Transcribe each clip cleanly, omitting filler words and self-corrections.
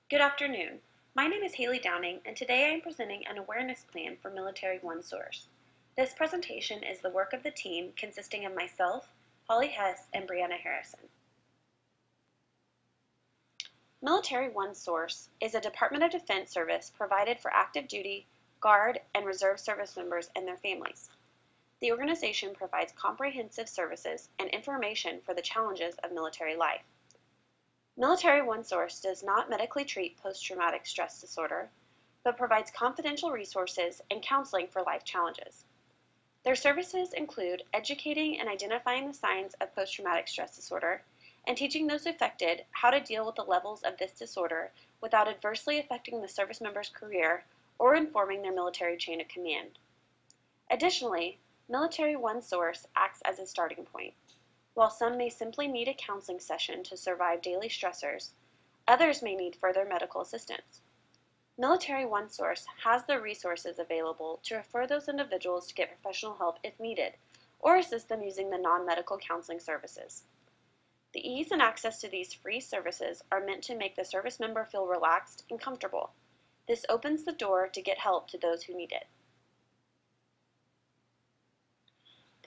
Good afternoon. My name is Haley Downing, and today I am presenting an awareness plan for Military OneSource. This presentation is the work of the team consisting of myself, Holly Hess, and Brianna Harrison. Military OneSource is a Department of Defense service provided for active duty, Guard, and Reserve service members and their families. The organization provides comprehensive services and information for the challenges of military life. Military OneSource does not medically treat post-traumatic stress disorder, but provides confidential resources and counseling for life challenges. Their services include educating and identifying the signs of post-traumatic stress disorder and teaching those affected how to deal with the levels of this disorder without adversely affecting the service member's career or informing their military chain of command. Additionally, Military OneSource acts as a starting point. While some may simply need a counseling session to survive daily stressors, others may need further medical assistance. Military OneSource has the resources available to refer those individuals to get professional help if needed, or assist them using the non-medical counseling services. The ease and access to these free services are meant to make the service member feel relaxed and comfortable. This opens the door to get help to those who need it.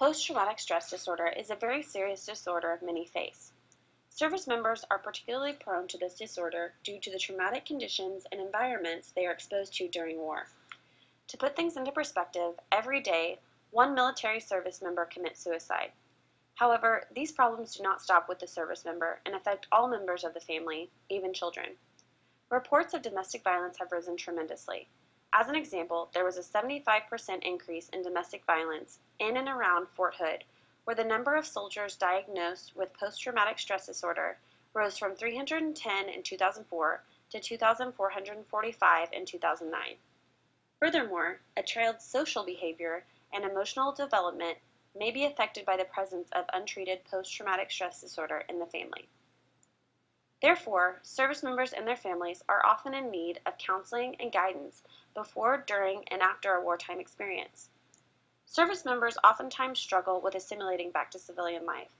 Post-traumatic stress disorder is a very serious disorder many face. Service members are particularly prone to this disorder due to the traumatic conditions and environments they are exposed to during war. To put things into perspective, every day, one military service member commits suicide. However, these problems do not stop with the service member and affect all members of the family, even children. Reports of domestic violence have risen tremendously. As an example, there was a 75% increase in domestic violence in and around Fort Hood, where the number of soldiers diagnosed with post-traumatic stress disorder rose from 310 in 2004 to 2,445 in 2009. Furthermore, a child's social behavior and emotional development may be affected by the presence of untreated post-traumatic stress disorder in the family. Therefore, service members and their families are often in need of counseling and guidance before, during, and after a wartime experience. Service members oftentimes struggle with assimilating back to civilian life.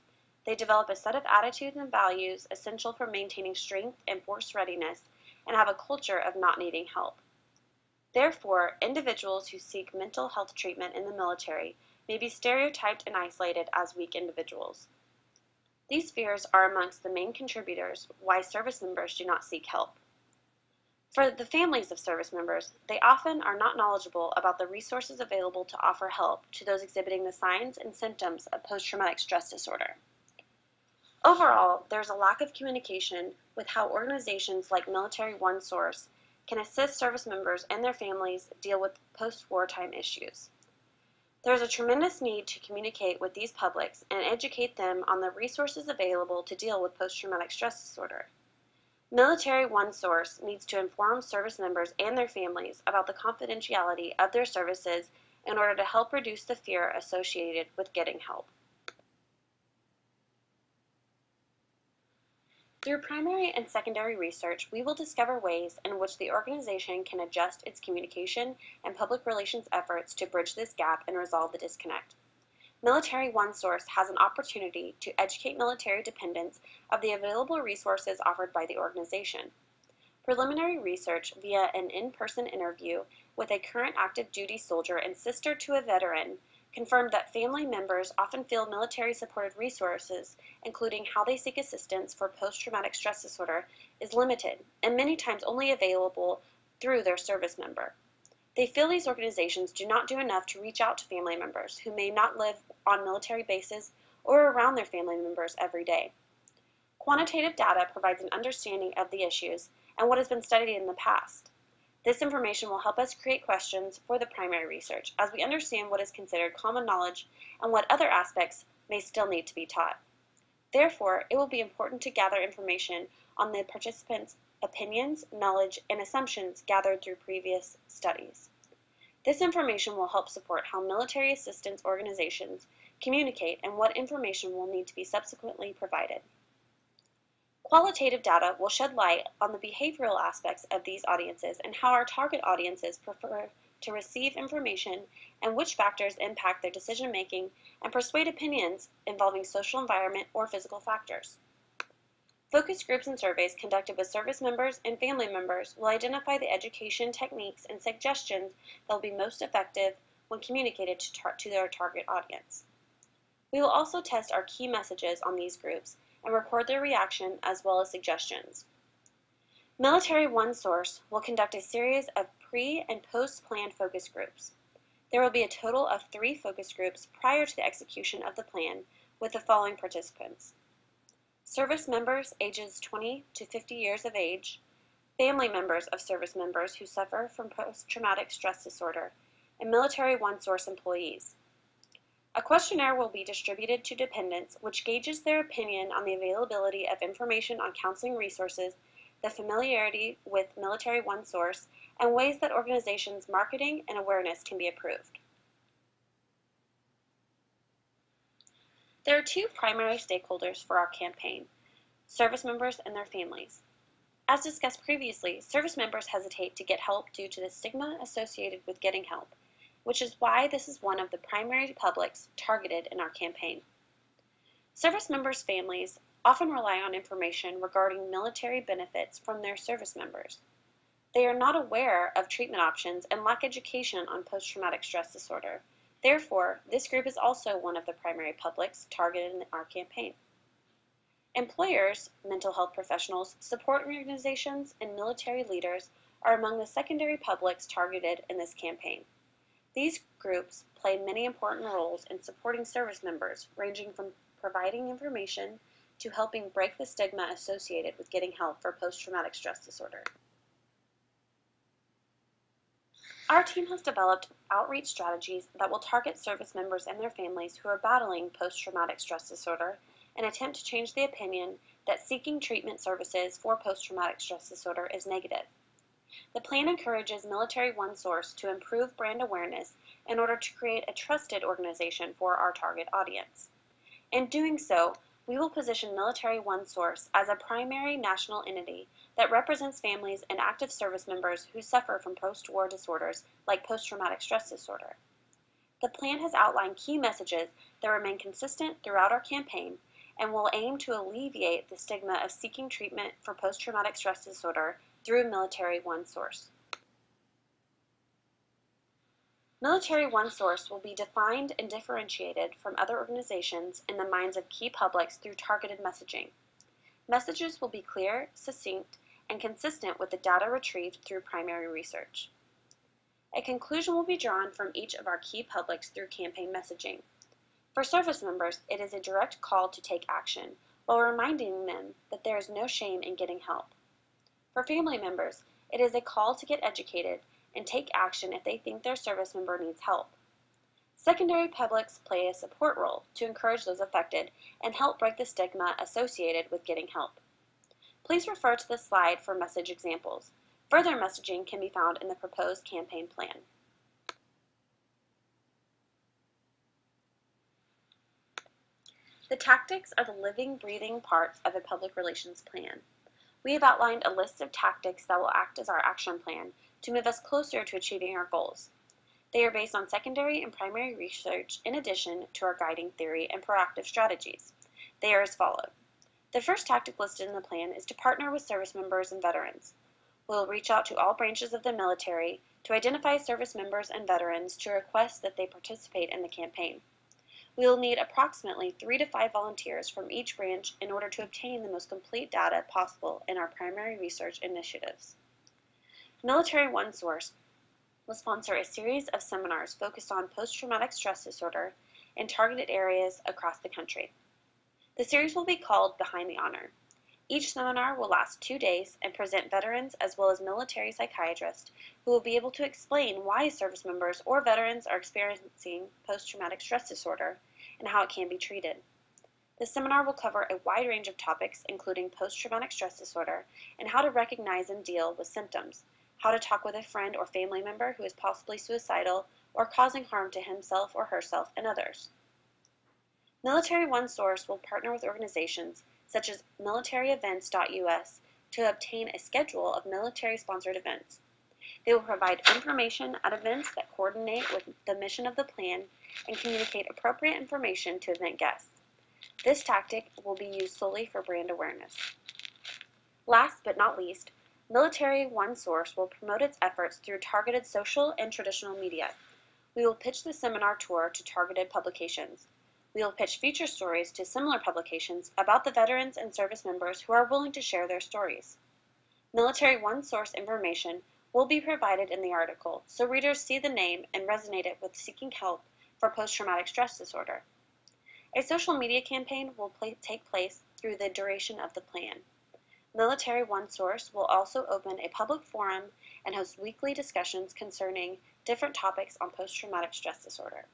They develop a set of attitudes and values essential for maintaining strength and force readiness and have a culture of not needing help. Therefore, individuals who seek mental health treatment in the military may be stereotyped and isolated as weak individuals. These fears are amongst the main contributors why service members do not seek help. For the families of service members, they often are not knowledgeable about the resources available to offer help to those exhibiting the signs and symptoms of post-traumatic stress disorder. Overall, there's a lack of communication with how organizations like Military OneSource can assist service members and their families deal with post-wartime issues. There is a tremendous need to communicate with these publics and educate them on the resources available to deal with post-traumatic stress disorder. Military OneSource needs to inform service members and their families about the confidentiality of their services in order to help reduce the fear associated with getting help. Through primary and secondary research, we will discover ways in which the organization can adjust its communication and public relations efforts to bridge this gap and resolve the disconnect. Military OneSource has an opportunity to educate military dependents of the available resources offered by the organization. Preliminary research via an in-person interview with a current active duty soldier and sister to a veteran confirmed that family members often feel military-supported resources, including how they seek assistance for post-traumatic stress disorder, is limited and many times only available through their service member. They feel these organizations do not do enough to reach out to family members who may not live on military bases or around their family members every day. Quantitative data provides an understanding of the issues and what has been studied in the past. This information will help us create questions for the primary research as we understand what is considered common knowledge and what other aspects may still need to be taught. Therefore, it will be important to gather information on the participants' opinions, knowledge, and assumptions gathered through previous studies. This information will help support how military assistance organizations communicate and what information will need to be subsequently provided. Qualitative data will shed light on the behavioral aspects of these audiences and how our target audiences prefer to receive information and which factors impact their decision-making and persuade opinions involving social environment or physical factors. Focus groups and surveys conducted with service members and family members will identify the education techniques and suggestions that will be most effective when communicated to their target audience. We will also test our key messages on these groups and record their reaction as well as suggestions. Military OneSource will conduct a series of pre- and post-plan focus groups. There will be a total of 3 focus groups prior to the execution of the plan with the following participants: service members ages 20 to 50 years of age, family members of service members who suffer from post-traumatic stress disorder, and military OneSource employees. A questionnaire will be distributed to dependents which gauges their opinion on the availability of information on counseling resources, the familiarity with military OneSource, and ways that organizations' marketing and awareness can be improved. There are 2 primary stakeholders for our campaign: service members and their families. As discussed previously, service members hesitate to get help due to the stigma associated with getting help, which is why this is one of the primary publics targeted in our campaign. Service members' families often rely on information regarding military benefits from their service members. They are not aware of treatment options and lack education on post-traumatic stress disorder. Therefore, this group is also one of the primary publics targeted in our campaign. Employers, mental health professionals, support organizations, and military leaders are among the secondary publics targeted in this campaign. These groups play many important roles in supporting service members, ranging from providing information to helping break the stigma associated with getting help for post-traumatic stress disorder. Our team has developed outreach strategies that will target service members and their families who are battling post-traumatic stress disorder and attempt to change the opinion that seeking treatment services for post-traumatic stress disorder is negative. The plan encourages Military OneSource to improve brand awareness in order to create a trusted organization for our target audience. In doing so, we will position Military OneSource as a primary national entity that represents families and active service members who suffer from post-war disorders like post-traumatic stress disorder. The plan has outlined key messages that remain consistent throughout our campaign and will aim to alleviate the stigma of seeking treatment for post-traumatic stress disorder through Military OneSource. Military OneSource will be defined and differentiated from other organizations in the minds of key publics through targeted messaging. Messages will be clear, succinct, and consistent with the data retrieved through primary research. A conclusion will be drawn from each of our key publics through campaign messaging. For service members, it is a direct call to take action, while reminding them that there is no shame in getting help. For family members, it is a call to get educated and take action if they think their service member needs help. Secondary publics play a support role to encourage those affected and help break the stigma associated with getting help. Please refer to the slide for message examples. Further messaging can be found in the proposed campaign plan. The tactics are the living, breathing parts of a public relations plan. We have outlined a list of tactics that will act as our action plan to move us closer to achieving our goals. They are based on secondary and primary research in addition to our guiding theory and proactive strategies. They are as follows. The first tactic listed in the plan is to partner with service members and veterans. We will reach out to all branches of the military to identify service members and veterans to request that they participate in the campaign. We will need approximately 3 to 5 volunteers from each branch in order to obtain the most complete data possible in our primary research initiatives. Military OneSource will sponsor a series of seminars focused on post-traumatic stress disorder in targeted areas across the country. The series will be called Behind the Honor. Each seminar will last 2 days and present veterans as well as military psychiatrists who will be able to explain why service members or veterans are experiencing post-traumatic stress disorder and how it can be treated. The seminar will cover a wide range of topics including post-traumatic stress disorder and how to recognize and deal with symptoms, how to talk with a friend or family member who is possibly suicidal or causing harm to himself or herself and others. Military OneSource will partner with organizations such as militaryevents.us to obtain a schedule of military-sponsored events. They will provide information at events that coordinate with the mission of the plan and communicate appropriate information to event guests. This tactic will be used solely for brand awareness. Last but not least, Military OneSource will promote its efforts through targeted social and traditional media. We will pitch the seminar tour to targeted publications. We will pitch feature stories to similar publications about the veterans and service members who are willing to share their stories. Military OneSource information will be provided in the article so readers see the name and resonate it with seeking help for post-traumatic stress disorder. A social media campaign will take place through the duration of the plan. Military OneSource will also open a public forum and host weekly discussions concerning different topics on post-traumatic stress disorder.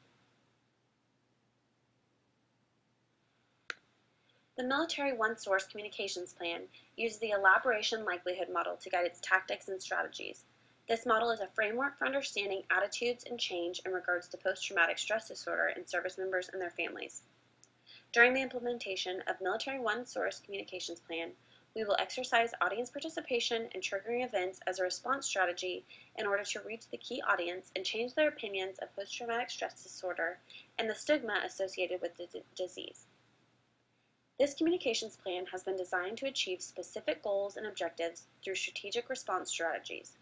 The Military OneSource communications plan uses the elaboration likelihood model to guide its tactics and strategies. This model is a framework for understanding attitudes and change in regards to post-traumatic stress disorder in service members and their families. During the implementation of Military OneSource communications plan, we will exercise audience participation and triggering events as a response strategy in order to reach the key audience and change their opinions of post-traumatic stress disorder and the stigma associated with the disease. This communications plan has been designed to achieve specific goals and objectives through strategic response strategies.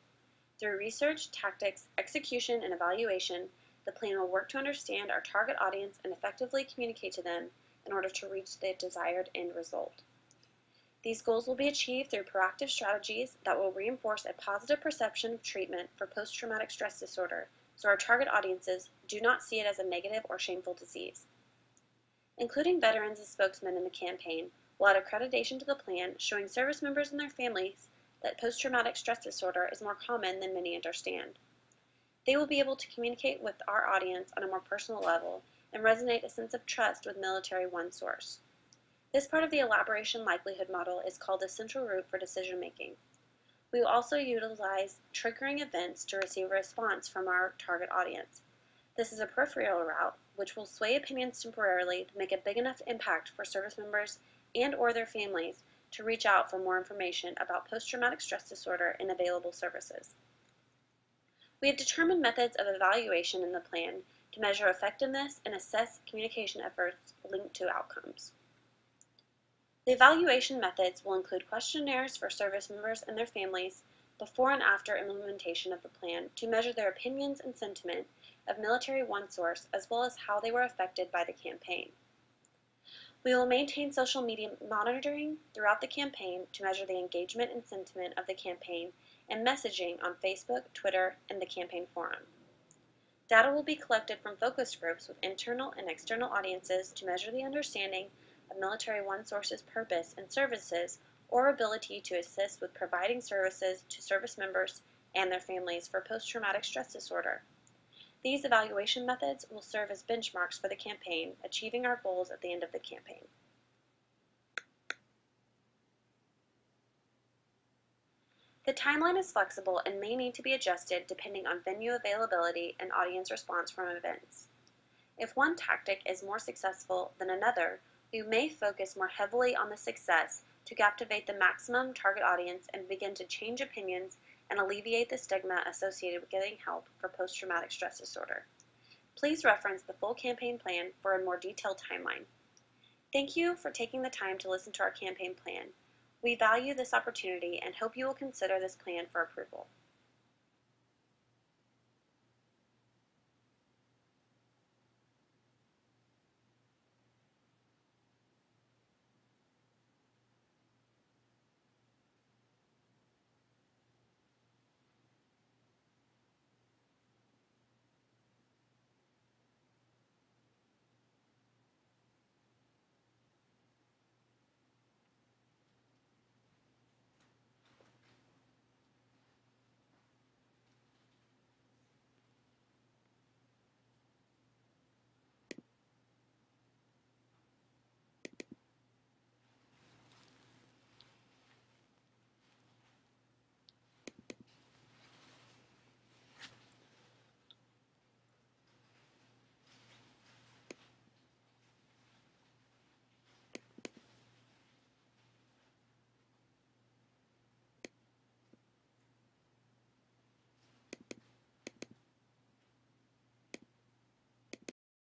Through research, tactics, execution, and evaluation, the plan will work to understand our target audience and effectively communicate to them in order to reach the desired end result. These goals will be achieved through proactive strategies that will reinforce a positive perception of treatment for post-traumatic stress disorder so our target audiences do not see it as a negative or shameful disease. Including veterans as spokesmen in the campaign will add accreditation to the plan, showing service members and their families that post-traumatic stress disorder is more common than many understand. They will be able to communicate with our audience on a more personal level and resonate a sense of trust with Military OneSource. This part of the elaboration likelihood model is called the central route for decision making. We will also utilize triggering events to receive a response from our target audience. This is a peripheral route which will sway opinions temporarily to make a big enough impact for service members and or their families to reach out for more information about post-traumatic stress disorder and available services. We have determined methods of evaluation in the plan to measure effectiveness and assess communication efforts linked to outcomes. The evaluation methods will include questionnaires for service members and their families before and after implementation of the plan to measure their opinions and sentiment of Military OneSource as well as how they were affected by the campaign. We will maintain social media monitoring throughout the campaign to measure the engagement and sentiment of the campaign and messaging on Facebook, Twitter, and the campaign forum. Data will be collected from focus groups with internal and external audiences to measure the understanding of Military OneSource's purpose and services or ability to assist with providing services to service members and their families for post-traumatic stress disorder. These evaluation methods will serve as benchmarks for the campaign, achieving our goals at the end of the campaign. The timeline is flexible and may need to be adjusted depending on venue availability and audience response from events. If one tactic is more successful than another, we may focus more heavily on the success to captivate the maximum target audience and begin to change opinions and alleviate the stigma associated with getting help for post-traumatic stress disorder. Please reference the full campaign plan for a more detailed timeline. Thank you for taking the time to listen to our campaign plan. We value this opportunity and hope you will consider this plan for approval.